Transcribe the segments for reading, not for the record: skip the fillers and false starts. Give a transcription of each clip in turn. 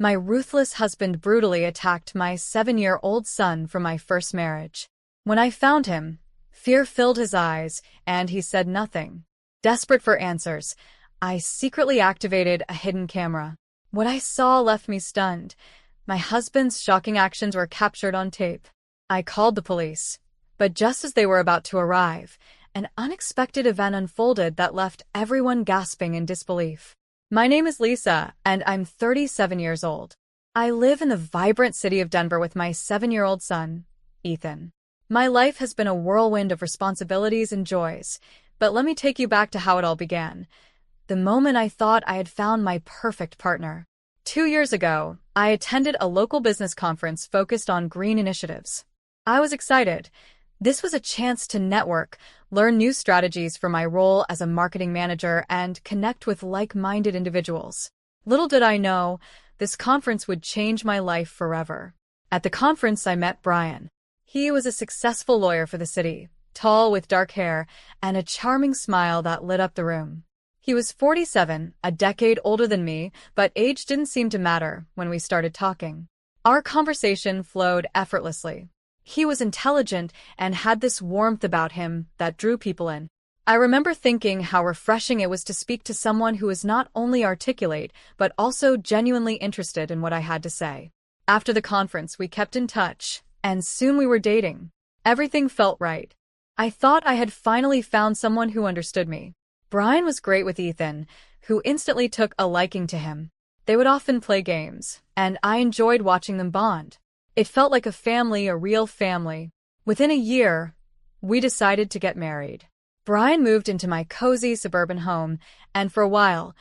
My ruthless husband brutally attacked my 7-year-old son from my first marriage. When I found him, fear filled his eyes, and he said nothing. Desperate for answers, I secretly activated a hidden camera. What I saw left me stunned. My husband's shocking actions were captured on tape. I called the police, but just as they were about to arrive, an unexpected event unfolded that left everyone gasping in disbelief. My name is Lisa, and I'm 37 years old. I live in the vibrant city of Denver with my 7-year-old son, Ethan. My life has been a whirlwind of responsibilities and joys, but let me take you back to how it all began. The moment I thought I had found my perfect partner. 2 years ago, I attended a local business conference focused on green initiatives. I was excited. This was a chance to network, learn new strategies for my role as a marketing manager, and connect with like-minded individuals. Little did I know, this conference would change my life forever. At the conference, I met Brian. He was a successful lawyer for the city, tall with dark hair and a charming smile that lit up the room. He was 47, a decade older than me, but age didn't seem to matter when we started talking. Our conversation flowed effortlessly. He was intelligent and had this warmth about him that drew people in. I remember thinking how refreshing it was to speak to someone who was not only articulate, but also genuinely interested in what I had to say. After the conference, we kept in touch, and soon we were dating. Everything felt right. I thought I had finally found someone who understood me. Brian was great with Ethan, who instantly took a liking to him. They would often play games, and I enjoyed watching them bond. It felt like a family, a real family. Within a year, we decided to get married. Brian moved into my cozy suburban home, and for a while,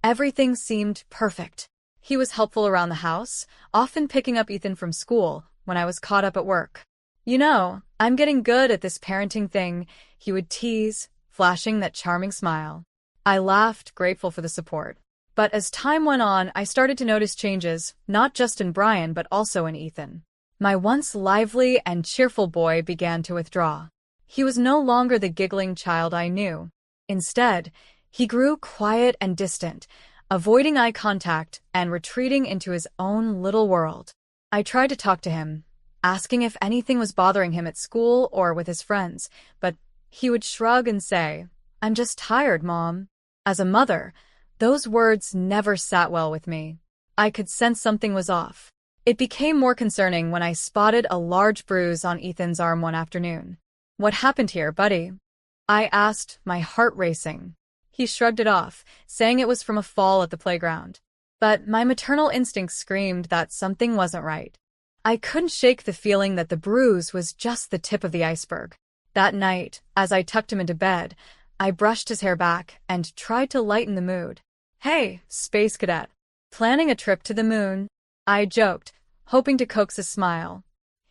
everything seemed perfect. He was helpful around the house, often picking up Ethan from school when I was caught up at work. "You know, I'm getting good at this parenting thing," he would tease, flashing that charming smile. I laughed, grateful for the support. But as time went on, I started to notice changes, not just in Brian but also in Ethan. My once lively and cheerful boy began to withdraw. He was no longer the giggling child I knew. Instead, he grew quiet and distant, avoiding eye contact and retreating into his own little world. I tried to talk to him, asking if anything was bothering him at school or with his friends, but he would shrug and say, "I'm just tired, Mom." As a mother, those words never sat well with me. I could sense something was off. It became more concerning when I spotted a large bruise on Ethan's arm one afternoon. "What happened here, buddy?" I asked, my heart racing. He shrugged it off, saying it was from a fall at the playground. But my maternal instincts screamed that something wasn't right. I couldn't shake the feeling that the bruise was just the tip of the iceberg. That night, as I tucked him into bed, I brushed his hair back and tried to lighten the mood. "Hey, space cadet. Planning a trip to the moon?" I joked, hoping to coax a smile.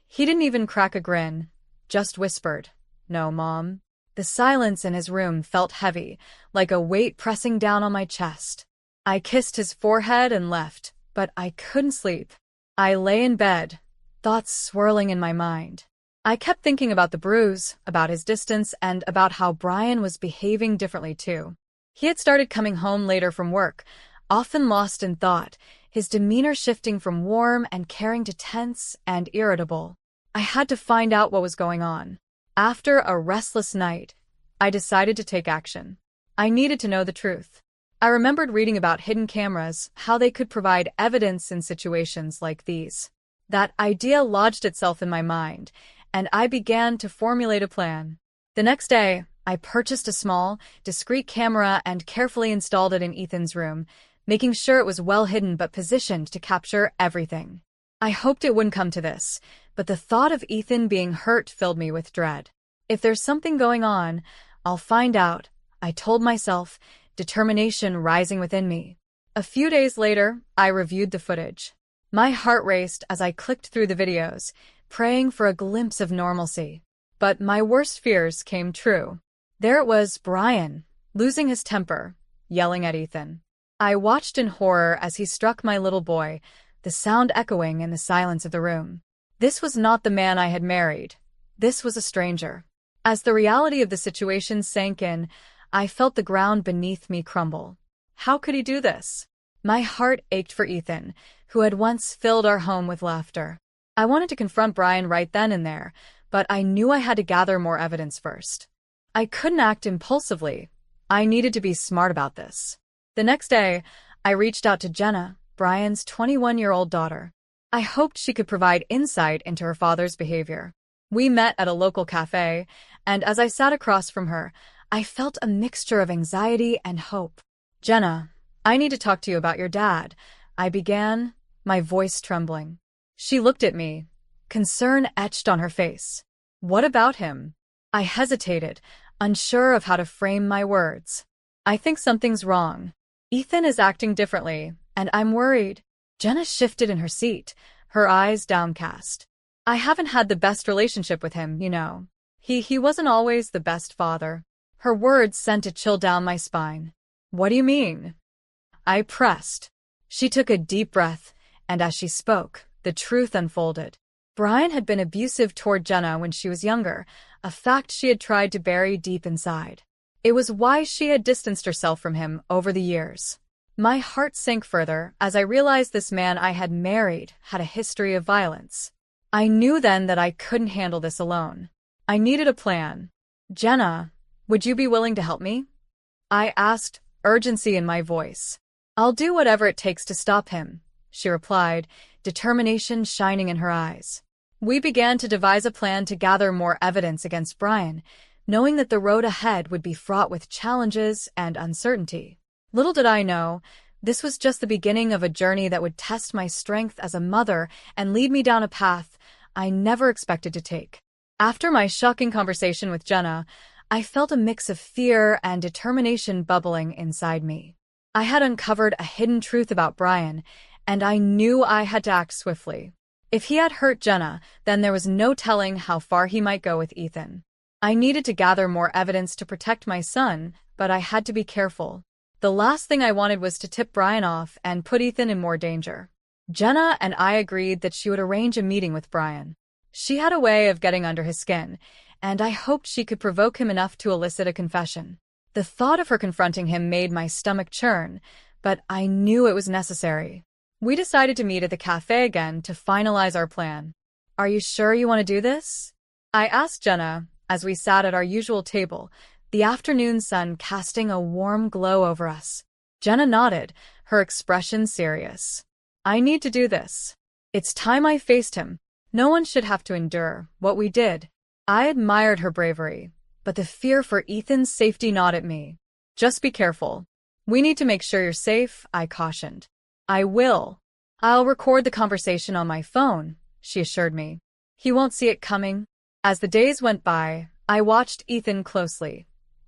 He didn't even crack a grin, just whispered, "No, Mom." The silence in his room felt heavy, like a weight pressing down on my chest. I kissed his forehead and left, but I couldn't sleep. I lay in bed, thoughts swirling in my mind. I kept thinking about the bruise, about his distance, and about how Brian was behaving differently too. He had started coming home later from work, often lost in thought, his demeanor shifting from warm and caring to tense and irritable. I had to find out what was going on. After a restless night, I decided to take action. I needed to know the truth. I remembered reading about hidden cameras, how they could provide evidence in situations like these. That idea lodged itself in my mind, and I began to formulate a plan. The next day, I purchased a small, discreet camera and carefully installed it in Ethan's room, making sure it was well hidden but positioned to capture everything. I hoped it wouldn't come to this, but the thought of Ethan being hurt filled me with dread. If there's something going on, I'll find out, I told myself, determination rising within me. A few days later, I reviewed the footage. My heart raced as I clicked through the videos, praying for a glimpse of normalcy. But my worst fears came true. There it was, Brian, losing his temper, yelling at Ethan. I watched in horror as he struck my little boy, the sound echoing in the silence of the room. This was not the man I had married. This was a stranger. As the reality of the situation sank in, I felt the ground beneath me crumble. How could he do this? My heart ached for Ethan, who had once filled our home with laughter. I wanted to confront Brian right then and there, but I knew I had to gather more evidence first. I couldn't act impulsively. I needed to be smart about this. The next day, I reached out to Jenna, Brian's 21-year-old daughter. I hoped she could provide insight into her father's behavior. We met at a local cafe, and as I sat across from her, I felt a mixture of anxiety and hope. "Jenna, I need to talk to you about your dad," I began, my voice trembling. She looked at me, concern etched on her face. "What about him?" I hesitated, unsure of how to frame my words. "I think something's wrong. Ethan is acting differently, and I'm worried." Jenna shifted in her seat, her eyes downcast. "I haven't had the best relationship with him, you know. He wasn't always the best father." Her words sent a chill down my spine. "What do you mean?" I pressed. She took a deep breath, and as she spoke, the truth unfolded. Brian had been abusive toward Jenna when she was younger, a fact she had tried to bury deep inside. It was why she had distanced herself from him over the years. My heart sank further as I realized this man I had married had a history of violence. I knew then that I couldn't handle this alone. I needed a plan. "Jenna, would you be willing to help me?" I asked, urgency in my voice. "I'll do whatever it takes to stop him," she replied, determination shining in her eyes. We began to devise a plan to gather more evidence against Brian, knowing that the road ahead would be fraught with challenges and uncertainty. Little did I know, this was just the beginning of a journey that would test my strength as a mother and lead me down a path I never expected to take. After my shocking conversation with Jenna, I felt a mix of fear and determination bubbling inside me. I had uncovered a hidden truth about Brian, and I knew I had to act swiftly. If he had hurt Jenna, then there was no telling how far he might go with Ethan. I needed to gather more evidence to protect my son, but I had to be careful. The last thing I wanted was to tip Brian off and put Ethan in more danger. Jenna and I agreed that she would arrange a meeting with Brian. She had a way of getting under his skin, and I hoped she could provoke him enough to elicit a confession. The thought of her confronting him made my stomach churn, but I knew it was necessary. We decided to meet at the cafe again to finalize our plan. "Are you sure you want to do this?" I asked Jenna as we sat at our usual table, the afternoon sun casting a warm glow over us. Jenna nodded, her expression serious. "I need to do this. It's time I faced him. No one should have to endure what we did." I admired her bravery, but the fear for Ethan's safety gnawed at me. "Just be careful. We need to make sure you're safe," I cautioned. "I will. I'll record the conversation on my phone," she assured me. "He won't see it coming." As the days went by, I watched Ethan closely,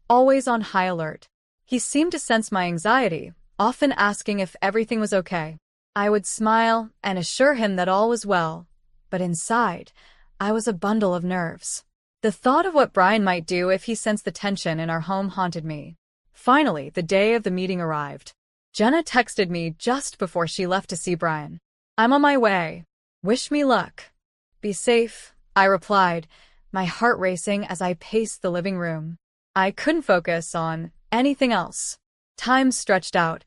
always on high alert. He seemed to sense my anxiety, often asking if everything was okay. I would smile and assure him that all was well, but inside, I was a bundle of nerves. The thought of what Brian might do if he sensed the tension in our home haunted me. Finally, the day of the meeting arrived. Jenna texted me just before she left to see Brian. "I'm on my way. Wish me luck." "Be safe," I replied, my heart racing as I paced the living room. I couldn't focus on anything else. Time stretched out,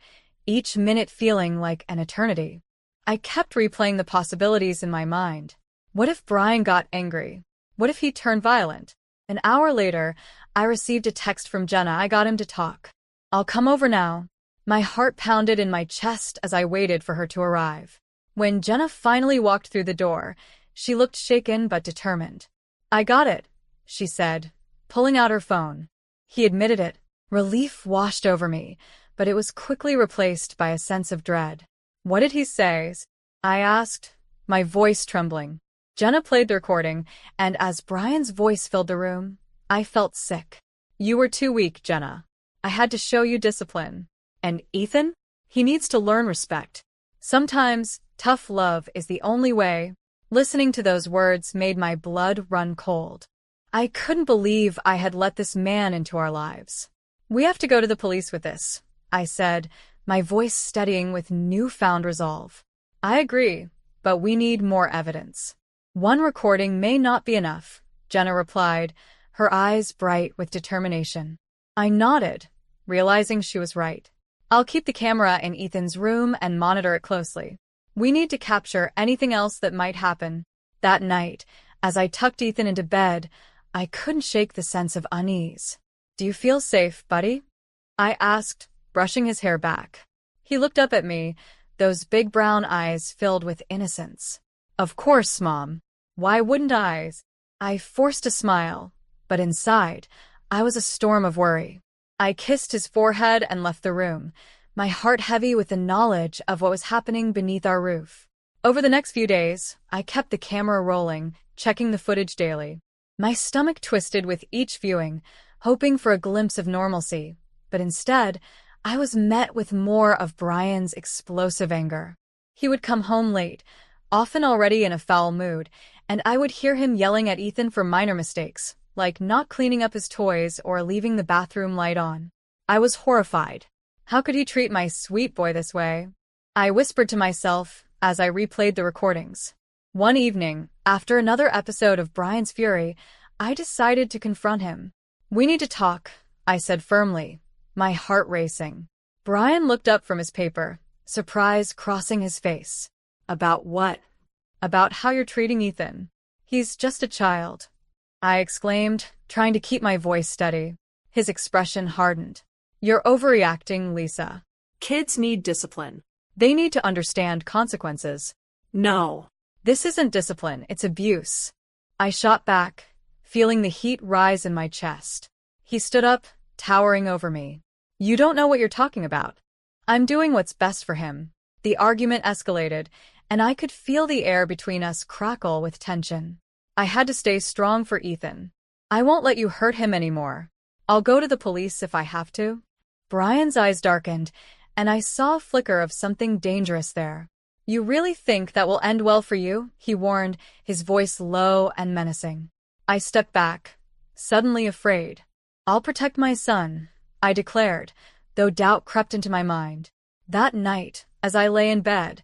each minute feeling like an eternity. I kept replaying the possibilities in my mind. What if Brian got angry? What if he turned violent? An hour later, I received a text from Jenna. "I got him to talk. I'll come over now." My heart pounded in my chest as I waited for her to arrive. When Jenna finally walked through the door, she looked shaken but determined. "I got it," she said, pulling out her phone. He admitted it. Relief washed over me, but it was quickly replaced by a sense of dread. "What did he say?" I asked, my voice trembling. Jenna played the recording, and as Brian's voice filled the room, I felt sick. "You were too weak, Jenna. I had to show you discipline. And Ethan? He needs to learn respect. Sometimes, tough love is the only way." Listening to those words made my blood run cold. I couldn't believe I had let this man into our lives. "We have to go to the police with this," I said, my voice steadying with newfound resolve. "I agree, but we need more evidence." "One recording may not be enough," Jenna replied, her eyes bright with determination. I nodded, realizing she was right. "I'll keep the camera in Ethan's room and monitor it closely." We need to capture anything else that might happen. That night, as I tucked Ethan into bed, I couldn't shake the sense of unease. Do you feel safe, buddy? I asked, brushing his hair back. He looked up at me, those big brown eyes filled with innocence. Of course, Mom. Why wouldn't I? I forced a smile, but inside, I was a storm of worry. I kissed his forehead and left the room, my heart heavy with the knowledge of what was happening beneath our roof. Over the next few days, I kept the camera rolling, checking the footage daily. My stomach twisted with each viewing, hoping for a glimpse of normalcy, but instead, I was met with more of Brian's explosive anger. He would come home late, often already in a foul mood, and I would hear him yelling at Ethan for minor mistakes, like not cleaning up his toys or leaving the bathroom light on. I was horrified. How could he treat my sweet boy this way? I whispered to myself as I replayed the recordings. One evening, after another episode of Brian's fury, I decided to confront him. We need to talk, I said firmly, my heart racing. Brian looked up from his paper, surprise crossing his face. About what? About how you're treating Ethan. He's just a child, I exclaimed, trying to keep my voice steady. His expression hardened. You're overreacting, Lisa. Kids need discipline. They need to understand consequences. No. This isn't discipline, it's abuse. I shot back, feeling the heat rise in my chest. He stood up, towering over me. You don't know what you're talking about. I'm doing what's best for him. The argument escalated, and I could feel the air between us crackle with tension. I had to stay strong for Ethan. I won't let you hurt him anymore. I'll go to the police if I have to. Brian's eyes darkened, and I saw a flicker of something dangerous there. You really think that will end well for you? He warned, his voice low and menacing. I stepped back, suddenly afraid. I'll protect my son, I declared, though doubt crept into my mind. That night, as I lay in bed,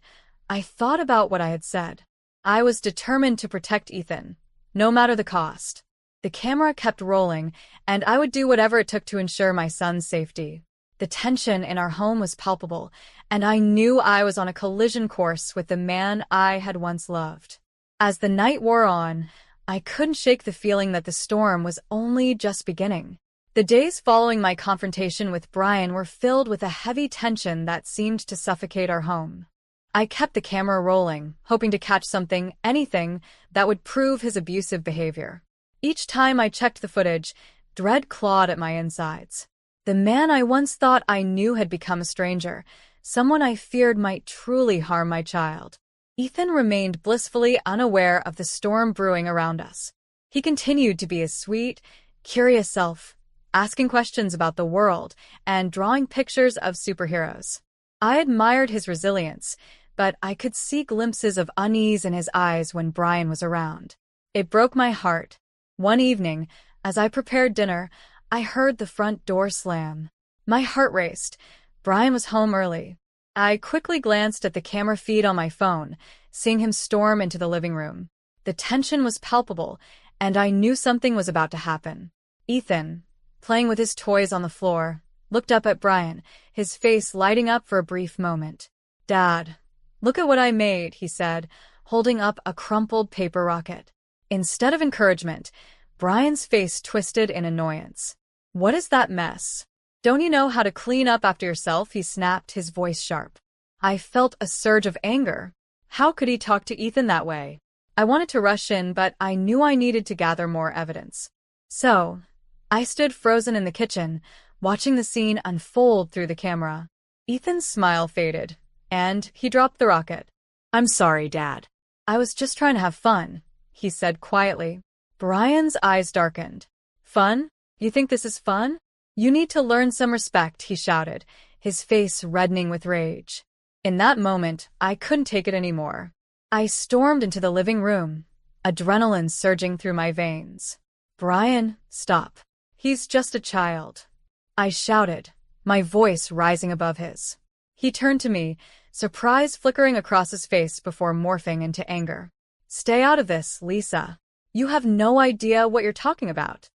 I thought about what I had said. I was determined to protect Ethan, no matter the cost. The camera kept rolling, and I would do whatever it took to ensure my son's safety. The tension in our home was palpable, and I knew I was on a collision course with the man I had once loved. As the night wore on, I couldn't shake the feeling that the storm was only just beginning. The days following my confrontation with Brian were filled with a heavy tension that seemed to suffocate our home. I kept the camera rolling, hoping to catch something, anything, that would prove his abusive behavior. Each time I checked the footage, dread clawed at my insides. The man I once thought I knew had become a stranger, someone I feared might truly harm my child. Ethan remained blissfully unaware of the storm brewing around us. He continued to be his sweet, curious self, asking questions about the world and drawing pictures of superheroes. I admired his resilience, but I could see glimpses of unease in his eyes when Brian was around. It broke my heart. One evening, as I prepared dinner, I heard the front door slam. My heart raced. Brian was home early. I quickly glanced at the camera feed on my phone, seeing him storm into the living room. The tension was palpable, and I knew something was about to happen. Ethan, playing with his toys on the floor, looked up at Brian, his face lighting up for a brief moment. Dad, look at what I made, he said, holding up a crumpled paper rocket. Instead of encouragement, Brian's face twisted in annoyance. What is that mess? Don't you know how to clean up after yourself? He snapped, his voice sharp. I felt a surge of anger. How could he talk to Ethan that way? I wanted to rush in, but I knew I needed to gather more evidence. So, I stood frozen in the kitchen, watching the scene unfold through the camera. Ethan's smile faded, and he dropped the rocket. I'm sorry, Dad. I was just trying to have fun, he said quietly. Brian's eyes darkened. Fun? You think this is fun? You need to learn some respect, he shouted, his face reddening with rage. In that moment, I couldn't take it anymore. I stormed into the living room, adrenaline surging through my veins. Brian, stop. He's just a child, I shouted, my voice rising above his. He turned to me, surprise flickering across his face before morphing into anger. Stay out of this, Lisa. You have no idea what you're talking about.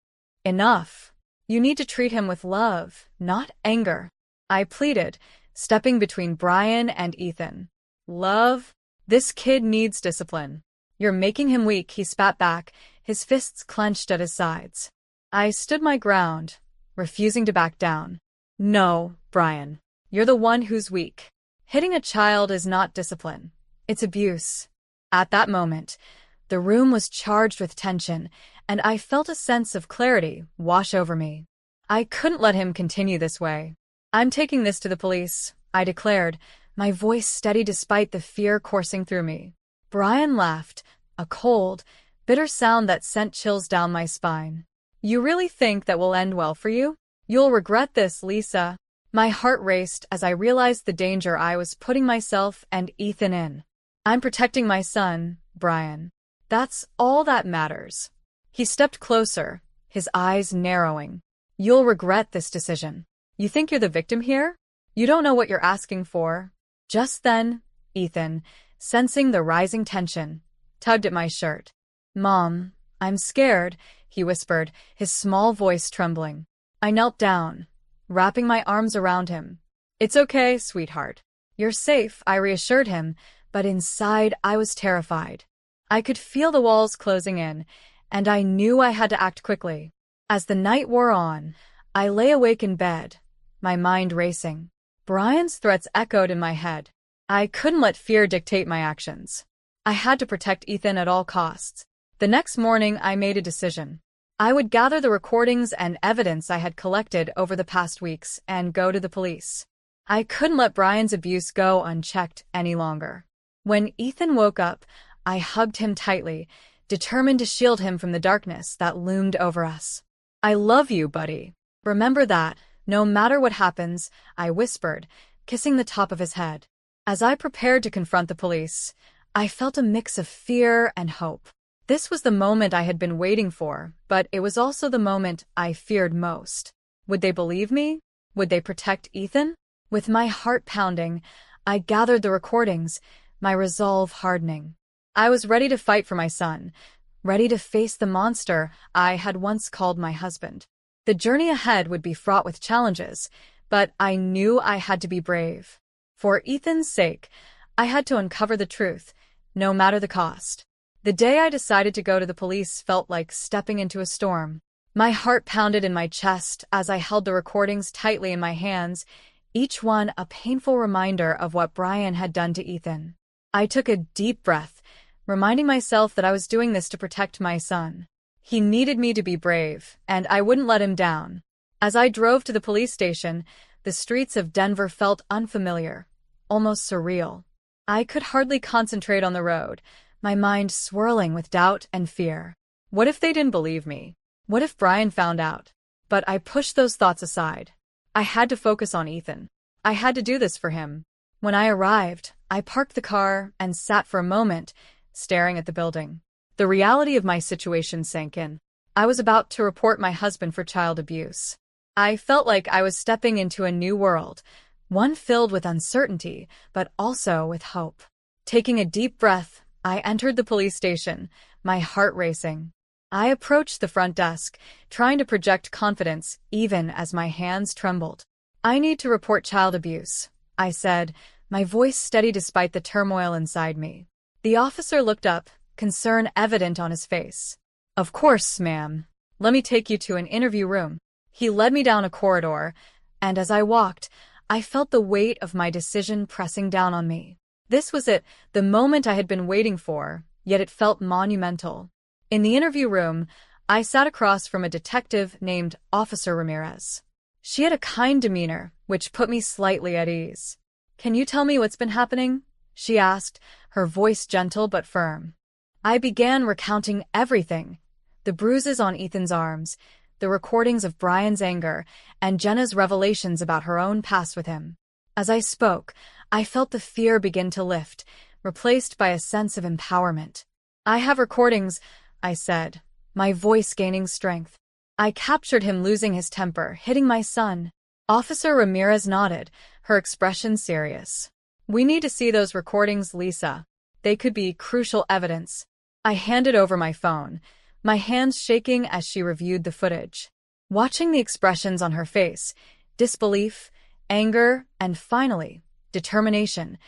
Enough. You need to treat him with love, not anger, I pleaded, stepping between Brian and Ethan. Love? This kid needs discipline. You're making him weak, he spat back, his fists clenched at his sides. I stood my ground, refusing to back down. No, Brian. You're the one who's weak. Hitting a child is not discipline. It's abuse. At that moment, the room was charged with tension, and I felt a sense of clarity wash over me. I couldn't let him continue this way. I'm taking this to the police, I declared, my voice steady despite the fear coursing through me. Brian laughed, a cold, bitter sound that sent chills down my spine. You really think that will end well for you? You'll regret this, Lisa. My heart raced as I realized the danger I was putting myself and Ethan in. I'm protecting my son, Brian. That's all that matters. He stepped closer, his eyes narrowing. You'll regret this decision. You think you're the victim here? You don't know what you're asking for. Just then, Ethan, sensing the rising tension, tugged at my shirt. Mom, I'm scared, he whispered, his small voice trembling. I knelt down, wrapping my arms around him. It's okay, sweetheart. You're safe, I reassured him, but inside I was terrified. I could feel the walls closing in, and I knew I had to act quickly. As the night wore on, I lay awake in bed, my mind racing. Brian's threats echoed in my head. I couldn't let fear dictate my actions. I had to protect Ethan at all costs. The next morning, I made a decision. I would gather the recordings and evidence I had collected over the past weeks and go to the police. I couldn't let Brian's abuse go unchecked any longer. When Ethan woke up, I hugged him tightly, determined to shield him from the darkness that loomed over us. I love you, buddy. Remember that, no matter what happens, I whispered, kissing the top of his head. As I prepared to confront the police, I felt a mix of fear and hope. This was the moment I had been waiting for, but it was also the moment I feared most. Would they believe me? Would they protect Ethan? With my heart pounding, I gathered the recordings, my resolve hardening. I was ready to fight for my son, ready to face the monster I had once called my husband. The journey ahead would be fraught with challenges, but I knew I had to be brave. For Ethan's sake, I had to uncover the truth, no matter the cost. The day I decided to go to the police felt like stepping into a storm. My heart pounded in my chest as I held the recordings tightly in my hands, each one a painful reminder of what Brian had done to Ethan. I took a deep breath, reminding myself that I was doing this to protect my son. He needed me to be brave, and I wouldn't let him down. As I drove to the police station, the streets of Denver felt unfamiliar, almost surreal. I could hardly concentrate on the road, my mind swirling with doubt and fear. What if they didn't believe me? What if Brian found out? But I pushed those thoughts aside. I had to focus on Ethan. I had to do this for him. When I arrived, I parked the car and sat for a moment, staring at the building. The reality of my situation sank in. I was about to report my husband for child abuse. I felt like I was stepping into a new world, one filled with uncertainty, but also with hope. Taking a deep breath, I entered the police station, my heart racing. I approached the front desk, trying to project confidence even as my hands trembled. I need to report child abuse, I said, my voice steady despite the turmoil inside me. The officer looked up, concern evident on his face. Of course, ma'am. Let me take you to an interview room. He led me down a corridor, and as I walked, I felt the weight of my decision pressing down on me. This was it, the moment I had been waiting for, yet it felt monumental. In the interview room, I sat across from a detective named Officer Ramirez. She had a kind demeanor, which put me slightly at ease. Can you tell me what's been happening? She asked, her voice gentle but firm. I began recounting everything, the bruises on Ethan's arms, the recordings of Brian's anger, and Jenna's revelations about her own past with him. As I spoke, I felt the fear begin to lift, replaced by a sense of empowerment. I have recordings, I said, my voice gaining strength. I captured him losing his temper, hitting my son. Officer Ramirez nodded, her expression serious. We need to see those recordings, Lisa. They could be crucial evidence. I handed over my phone, my hands shaking as she reviewed the footage. Watching the expressions on her face, disbelief, anger, and finally, determination,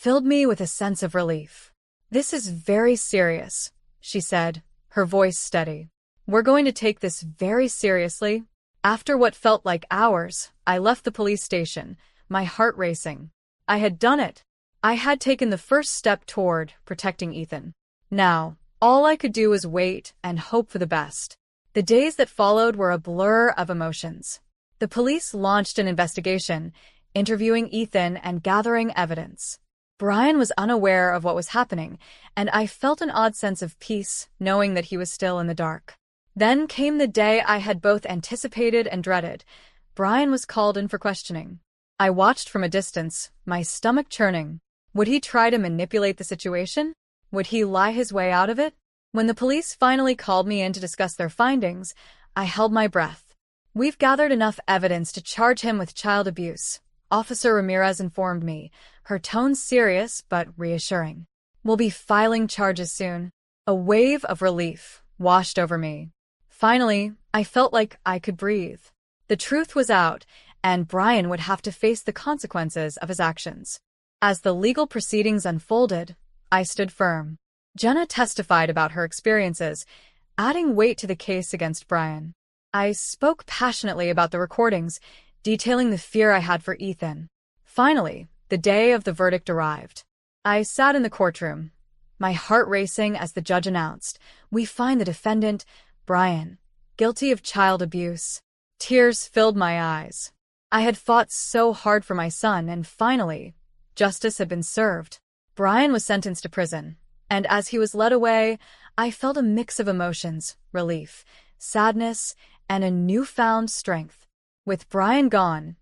filled me with a sense of relief. "This is very serious," she said, her voice steady. "We're going to take this very seriously." After what felt like hours, I left the police station, my heart racing. I had done it. I had taken the first step toward protecting Ethan. Now, all I could do was wait and hope for the best. The days that followed were a blur of emotions. The police launched an investigation, interviewing Ethan and gathering evidence. Brian was unaware of what was happening, and I felt an odd sense of peace knowing that he was still in the dark. Then came the day I had both anticipated and dreaded. Brian was called in for questioning. I watched from a distance, my stomach churning. Would he try to manipulate the situation? Would he lie his way out of it? When the police finally called me in to discuss their findings, I held my breath. "We've gathered enough evidence to charge him with child abuse," Officer Ramirez informed me, her tone serious but reassuring. "We'll be filing charges soon." A wave of relief washed over me. Finally, I felt like I could breathe. The truth was out, and Brian would have to face the consequences of his actions. As the legal proceedings unfolded, I stood firm. Jenna testified about her experiences, adding weight to the case against Brian. I spoke passionately about the recordings, detailing the fear I had for Ethan. Finally, the day of the verdict arrived. I sat in the courtroom, my heart racing as the judge announced, "We find the defendant, Brian, guilty of child abuse." Tears filled my eyes. I had fought so hard for my son, and finally, justice had been served. Brian was sentenced to prison, and as he was led away, I felt a mix of emotions, relief, sadness, and a newfound strength. With Brian gone,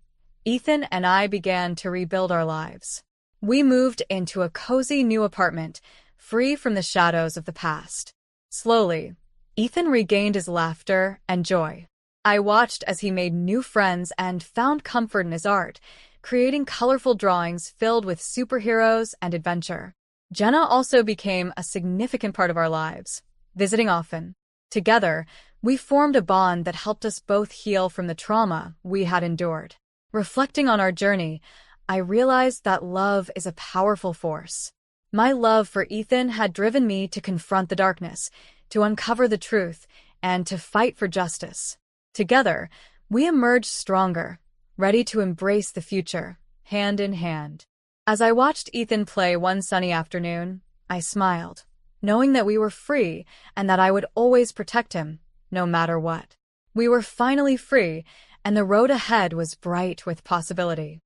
Ethan and I began to rebuild our lives. We moved into a cozy new apartment, free from the shadows of the past. Slowly, Ethan regained his laughter and joy. I watched as he made new friends and found comfort in his art, creating colorful drawings filled with superheroes and adventure. Jenna also became a significant part of our lives, visiting often. Together, we formed a bond that helped us both heal from the trauma we had endured. Reflecting on our journey, I realized that love is a powerful force. My love for Ethan had driven me to confront the darkness, to uncover the truth, and to fight for justice. Together, we emerged stronger, ready to embrace the future, hand in hand. As I watched Ethan play one sunny afternoon, I smiled, knowing that we were free and that I would always protect him, no matter what. We were finally free, and the road ahead was bright with possibility.